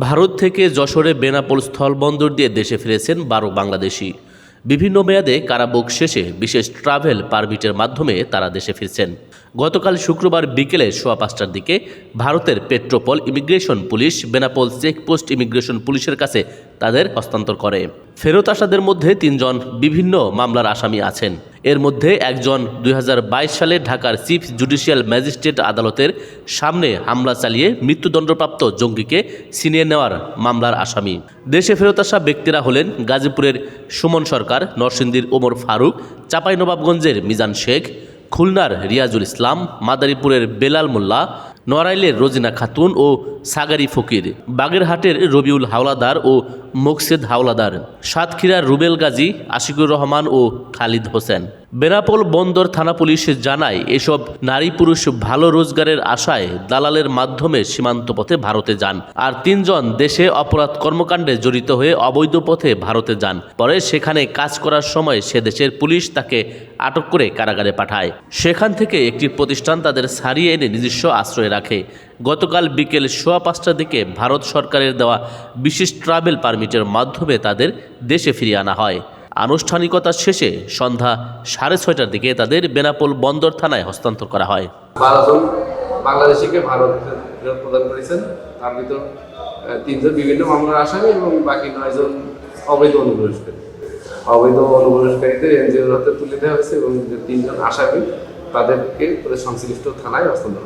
ভারত থেকে যশোরে বেনাপোল স্থলবন্দর দিয়ে দেশে ফিরেছেন ১২ বাংলাদেশি। বিভিন্ন মেয়াদে কারাভোগ শেষে বিশেষ ট্রাভেল পারমিটের মাধ্যমে তারা দেশে ফিরছেন। গতকাল শুক্রবার বিকেলে সোয়া ৫টার দিকে ভারতের Petrapole immigration police Benapole checkpost immigration পুলিশের কাছে তাদের হস্তান্তর করে। ফেরত আসাদের মধ্যে ৩ জন বিভিন্ন মামলার আসামি আছেন। এর মধ্যে একজন ২০২২ সালে ঢাকার চিফ জুডিশিয়াল ম্যাজিস্ট্রেট আদালতের সামনে হামলা চালিয়ে মৃত্যুদণ্ডপ্রাপ্ত জঙ্গিকে ছিনিয়ে নেওয়ার মামলার আসামি। দেশে ফেরত আসা ব্যক্তিরা হলেন গাজীপুরের সুমন সরকার, নরসিংদীর ওমর ফারুক, চাঁপাইনবাবগঞ্জের মিজান শেখ, খুলনার রিয়াজুল ইসলাম, মাদারীপুরের বেলাল মোল্লা, নড়াইলের রোজিনা খাতুন ও সাগারি ফকির, বাগেরহাটের রবিউল হাওলাদার ও মোকসেদ হাওলাদার, সাতক্ষীরার রুবেল গাজী, আশিকুর রহমান ও খালিদ হোসেন। বেনাপোল বন্দর থানা পুলিশ জানায়, এসব নারী পুরুষ ভালো রোজগারের আশায় দালালের মাধ্যমে সীমান্ত পথে ভারতে যান। আর ৩ জন দেশে অপরাধ কর্মকাণ্ডে জড়িত হয়ে অবৈধ পথে ভারতে যান। পরে সেখানে কাজ করার সময় সে দেশের পুলিশ তাকে আটক করে কারাগারে পাঠায়। সেখান থেকে একটি প্রতিষ্ঠান তাদের ছাড়িয়ে এনে নিজস্ব আশ্রয়ে রাখে। গতকাল বিকেল সোয়া ৫টার দিকে ভারত সরকারের দেওয়া বিশেষ ট্রাভেল পারমিটের মাধ্যমে তাদের দেশে ফিরিয়ে আনা হয়। আনুষ্ঠানিকতা শেষে সন্ধ্যা ৬:৩০টার দিকে তাদের বেনাপোল বন্দর থানায় হস্তান্তর করা হয়। ১২ জন বাংলাদেশিকে ভারত ফেরত প্রদান করেছেন। তার ভিতর ৩ জন বিভিন্ন মামলার আসামি এবং বাকি ৯ জন অবৈধ অনুপ্রবেশকারী। অবৈধ অনুপ্রবেশকারীদের এনজিওর হাতে তুলে দেওয়া হয়েছে এবং ৩ জন আসামি তাদেরকে সংশ্লিষ্ট থানায় হস্তান্তর করা